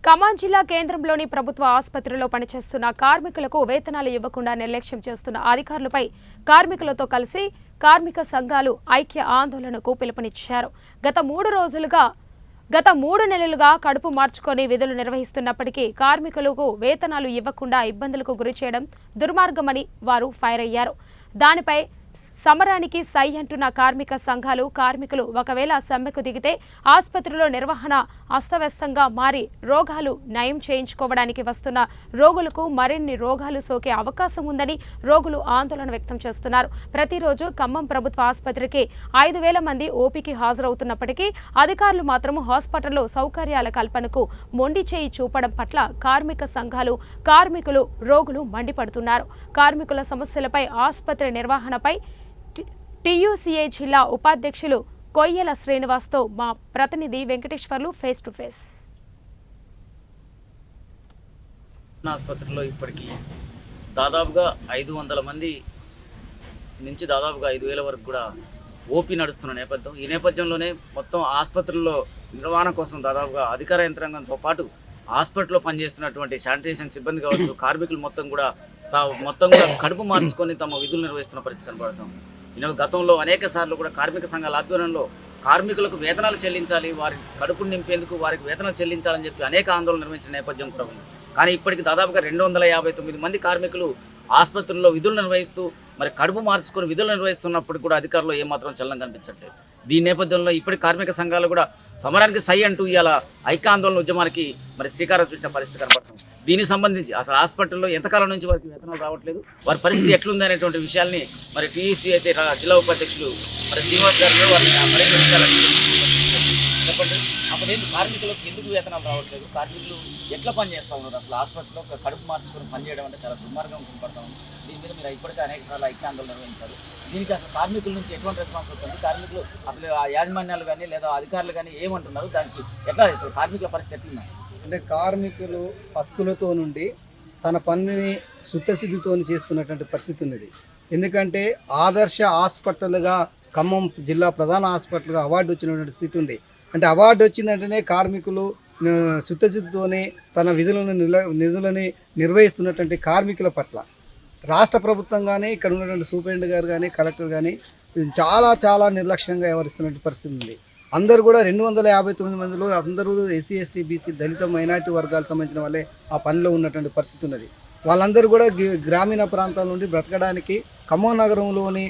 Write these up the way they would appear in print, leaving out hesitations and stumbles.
ఖమ్మం జిల్లా కేంద్రంలోని ప్రభుత్వ ఆసుపత్రిలో పనిచేస్తున్న కార్మికులకు వేతనాలు ఇవ్వకుండా నిర్లక్ష్యం చేస్తున్న అధికారులపై కార్మికులతో కలిసి కార్మిక సంఘాలు ఐక్య ఆందోళనకు పిలుపునిచ్చారు. గత 3 నెలలుగా కడుపు మార్చుకొని విధులు నిర్వహిస్తున్నప్పటికీ కార్మికులకు వేతనాలు ఇవ్వకుండా ఇబ్బందులకు గురిచేయడం దుర్మార్గమని వారు ఫైర్ అయ్యారు. దానిపై సమరానికి సై అంటున్న కార్మిక సంఘాలు కార్మికులు ఒకవేళ సమ్మెకు దిగితే ఆసుపత్రిలో నిర్వహణ అస్తవ్యస్తంగా మారి రోగాలు నయం చేయించుకోవడానికి వస్తున్న రోగులకు మరిన్ని రోగాలు సోకే అవకాశం ఉందని రోగులు ఆందోళన వ్యక్తం చేస్తున్నారు. ప్రతిరోజు ఖమ్మం ప్రభుత్వ ఆసుపత్రికి 5,000 మంది ఓపీకి హాజరవుతున్నప్పటికీ అధికారులు మాత్రం హాస్పిటల్లో సౌకర్యాల కల్పనకు మొండి చేయి చూపడం పట్ల కార్మిక సంఘాలు కార్మికులు రోగులు మండిపడుతున్నారు. కార్మికుల సమస్యలపై ఆసుపత్రి నిర్వహణపై టీయూసీఏ జిల్లా ఉపాధ్యక్షులు కొయ్యల శ్రీనివాస్తో మా ప్రతినిధి వెంకటేశ్వర్లు ఫేస్ టు ఫేస్. ఆసుపత్రిలో ఇప్పటికీ దాదాపుగా 500 మంది నుంచి దాదాపుగా 5,000 వరకు కూడా ఓపీ నడుస్తున్న నేపథ్యం. ఈ నేపథ్యంలోనే మొత్తం ఆసుపత్రుల్లో నిర్వహణ కోసం దాదాపుగా అధికార యంత్రాంగంతో పాటు హాస్పిటల్లో పనిచేస్తున్నటువంటి శానిటేషన్ సిబ్బంది కావచ్చు, కార్మికులు మొత్తం కూడా కడుపు మార్చుకొని తమ విధులు నిర్వహిస్తున్న పరిస్థితి కనబడుతుంది. గతంలో అనేక సార్లు కూడా కార్మిక సంఘాల ఆధ్వర్యంలో కార్మికులకు వేతనాలు చెల్లించాలి, వారి కడుపును నింపేందుకు వారికి వేతనాలు చెల్లించాలని చెప్పి అనేక ఆందోళన నిర్వహించిన నేపథ్యం కూడా ఉంది. కానీ ఇప్పటికి దాదాపుగా 259 మంది కార్మికులు ఆసుపత్రుల్లో విధులు నిర్వహిస్తూ మరి కడుపు మార్చుకొని విధులు నిర్వహిస్తున్నప్పుడు కూడా అధికారులు ఏమాత్రం చలనం కనిపించట్లేదు. దీని నేపథ్యంలో ఇప్పటి కార్మిక సంఘాలు కూడా సమరానికి సై అంటూ ఇవాళ ఐక్యాందోళన ఉద్యమానికి మరి శ్రీకారం చుట్టిన పరిస్థితి కనబడుతుంది. దీనికి సంబంధించి అసలు హాస్పిటల్లో ఎంతకాలం నుంచి వారికి వేతనాలు రావట్లేదు, వారి పరిస్థితి ఎట్లుంది అనేటువంటి విషయాల్ని మరి టీఈసీ అయితే జిల్లా ఉపాధ్యక్షులు మరి శ్రీనివాస్ గారు వారిని మరింత విషయాలు చెప్పండి. అప్పుడు కార్మికులకు ఎందుకు వేతనాలు రావట్లేదు, కార్మికులు ఎట్లా పనిచేస్తూ ఉన్నారు, అసలు హాస్పిటల్లో కడుపు మార్చుకొని పనిచేయడం అంటే చాలా దుర్మార్గం కనపడతా ఉంది. దీని మీద మీరు ఇప్పటికే అనేక సార్లు ఐక్యాందోళన నిర్వహించారు. దీనికి అసలు కార్మికుల నుంచి ఎటువంటి రెస్పాన్స్ వస్తుంది, కార్మికులు అసలు యాజమాన్యాలు కానీ లేదా అధికారులు కానీ ఏమంటున్నారు, దానికి ఎట్లా కార్మికుల పరిస్థితి ఎట్లున్నారు అంటే కార్మికులు పస్తులతో నుండి తన పనిని శుద్ధశుద్ధితో చేస్తున్నటువంటి పరిస్థితి ఉన్నది. ఎందుకంటే ఆదర్శ హాస్పిటల్గా ఖమ్మం జిల్లా ప్రధాన హాస్పిటల్గా అవార్డు వచ్చినటువంటి స్థితి ఉంది. అంటే అవార్డు వచ్చిందంటేనే కార్మికులు శుద్ధశుద్ధితోనే తన నిధులని నిర్వహిస్తున్నటువంటి కార్మికుల పట్ల రాష్ట్ర ప్రభుత్వం కానీ ఇక్కడ ఉన్నటువంటి సూపరింటెండెంట్ గారు కానీ కలెక్టర్ కానీ చాలా నిర్లక్ష్యంగా వ్యవహరిస్తున్నటువంటి పరిస్థితి ఉంది. అందరూ కూడా 259 మందిలో అందరూ ఎస్సీ ఎస్టీ బీసీ దళిత మైనార్టీ వర్గాలకు సంబంధించిన వాళ్ళే ఆ పనిలో ఉన్నటువంటి పరిస్థితి ఉన్నది. వాళ్ళందరూ కూడా గ్రామీణ ప్రాంతాల నుండి బ్రతకడానికి ఖమ్మం నగరంలోని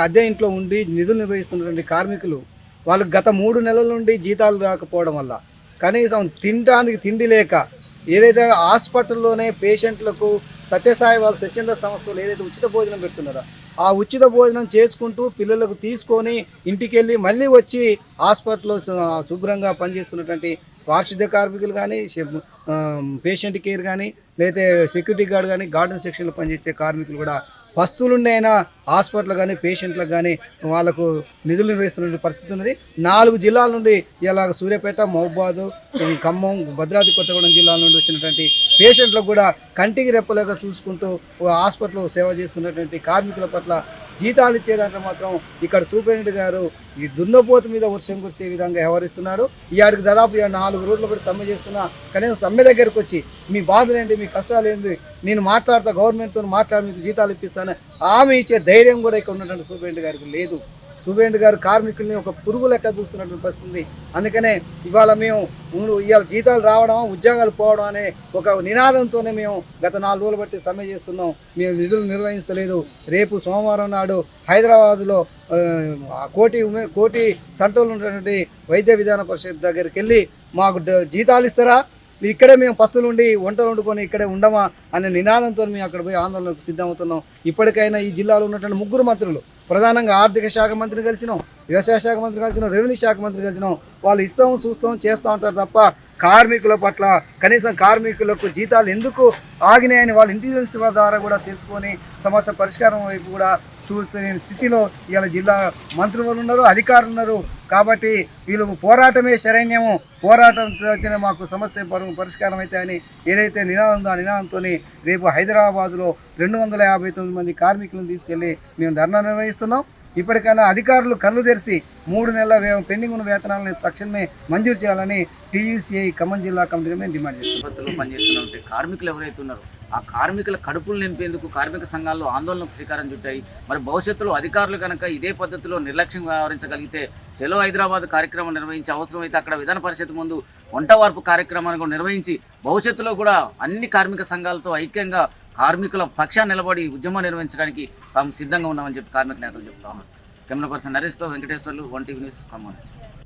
అద్దె ఇంట్లో ఉండి నిధులు నిర్వహిస్తున్నటువంటి కార్మికులు వాళ్ళకి గత 3 నెలల నుండి జీతాలు రాకపోవడం వల్ల కనీసం తినడానికి తిండి లేక ఏదైతే హాస్పిటల్లోనే పేషెంట్లకు సత్యసాయి వాళ్ళ స్వచ్ఛంద సంస్థలు ఏదైతే ఉచిత భోజనం పెడుతున్నారో ఆ ఉచిత భోజనం చేసుకుంటూ పిల్లలకు తీసుకొని ఇంటికి వెళ్ళి మళ్ళీ వచ్చి హాస్పిటల్లో శుభ్రంగా పనిచేస్తున్నటువంటి పారిశుద్ధ్య కార్మికులు కానీ పేషెంట్ కేర్ కానీ లేదా సెక్యూరిటీ గార్డ్ కానీ గార్డెన్ సెక్షన్లో పనిచేసే కార్మికులు కూడా పస్తులుండైనా హాస్పిటల్ కానీ పేషెంట్లకు కానీ వాళ్ళకు నిధులు నిర్వహిస్తున్న పరిస్థితి ఉన్నది. 4 జిల్లాల నుండి ఇలా సూర్యాపేట, మహబూబాద్, ఖమ్మం, భద్రాద్రి కొత్తగూడెం జిల్లాల నుండి వచ్చినటువంటి పేషెంట్లకు కూడా కంటికి రెప్పలేక చూసుకుంటూ హాస్పిటల్లో సేవ చేస్తున్నటువంటి కార్మికుల పట్ల జీతాలు ఇచ్చేదాంట్లో మాత్రం ఇక్కడ సూపరింటెండెంట్ గారు ఈ దున్నపోతు మీద వర్షం కురిసే విధంగా వ్యవహరిస్తున్నారు. ఇవాడికి దాదాపు 4 రోజుల పాటు సమ్మె చేస్తున్నా కనీసం సమ్మె దగ్గరకు వచ్చి మీ బాధలేంటి, మీ కష్టాలు ఏంటి, నేను మాట్లాడతా, గవర్నమెంట్తో మాట్లాడి మీకు జీతాలు ఇప్పిస్తాను ఆమె ఇచ్చే ధైర్యం కూడా ఇక్కడ ఉన్నటువంటి సూపరింటెండెంట్ గారికి లేదు. సూపరింటెండెంట్ గారు కార్మికుల్ని ఒక పురుగు లెక్క చూస్తున్నటువంటి పరిస్థితి. అందుకనే ఇవాళ మేము ఇవాళ జీతాలు రావడం ఉద్యోగాలు పోవడం అనే ఒక నినాదంతోనే మేము గత 4 రోజులు బట్టి సమ్మె చేస్తున్నాం. మేము నిధులు నిర్వహించలేదు. రేపు సోమవారం నాడు హైదరాబాదులో కోటి సెంటర్లో ఉన్నటువంటి వైద్య విధాన పరిషత్ దగ్గరికి వెళ్ళి మాకు జీతాలు ఇస్తారా, ఇక్కడే మేము పస్తులుండి వంటలు వండుకొని ఇక్కడే ఉండమా అనే నినాదంతో మేము అక్కడ పోయి ఆందోళనకు సిద్ధమవుతున్నాం. ఇప్పటికైనా ఈ జిల్లాలో ఉన్నటువంటి 3 మంత్రులు, ప్రధానంగా ఆర్థిక శాఖ మంత్రిని కలిసినాం, వ్యవసాయ శాఖ మంత్రి కలిసినాం, రెవెన్యూ శాఖ మంత్రి కలిసినాం. వాళ్ళు ఇస్తాం చూస్తాం చేస్తూ ఉంటారు తప్ప కార్మికుల పట్ల కనీసం కార్మికులకు జీతాలు ఎందుకు ఆగినాయని వాళ్ళ ఇంటెలిజెన్స్ ద్వారా కూడా తెలుసుకొని సమస్య పరిష్కారం వైపు కూడా చూస్తున్న స్థితిలో ఇవాళ జిల్లా మంత్రులు ఉన్నారు, అధికారులు ఉన్నారు. కాబట్టి వీళ్ళు పోరాటమే శరణ్యము, పోరాటంతో మాకు సమస్య పరిష్కారం అయితే అని ఏదైతే నినాదం ఉందో ఆ నినాదంతో రేపు హైదరాబాదులో 259 మంది కార్మికులను తీసుకెళ్ళి మేము ధర్నా నిర్వహిస్తున్నాం. ఇప్పటికైనా అధికారులు కళ్ళు తెరిచి 3 నెలల పెండింగ్ ఉన్న వేతనాలను తక్షణమే మంజూరు చేయాలని టీయూసీఐ ఖమ్మం జిల్లా కమిటీగా మేము డిమాండ్ చేస్తున్నాం. ఆసుపత్రిలో పనిచేస్తున్నటువంటి కార్మికులు ఎవరైతే ఉన్నారో ఆ కార్మికుల కడుపులు నింపేందుకు కార్మిక సంఘాల్లో ఆందోళనకు శ్రీకారం చుట్టాయి. మరి భవిష్యత్తులో అధికారులు కనుక ఇదే పద్ధతిలో నిర్లక్ష్యంగా వ్యవహరించగలిగితే చలో హైదరాబాద్ కార్యక్రమం నిర్వహించి అవసరమైతే అక్కడ విధాన పరిషత్ ముందు వంటవార్పు కార్యక్రమాన్ని కూడా నిర్వహించి భవిష్యత్తులో కూడా అన్ని కార్మిక సంఘాలతో ఐక్యంగా కార్మికుల పక్షాన్ని నిలబడి ఉద్యమం నిర్వహించడానికి తాము సిద్ధంగా ఉన్నామని చెప్పి కార్మిక నేతలు చెప్తా ఉన్నారు. కెమెరా పర్సన్ నరేష్తో వెంకటేశ్వర్లు, 1 టీవీ న్యూస్ ఖమ్మం నుంచి.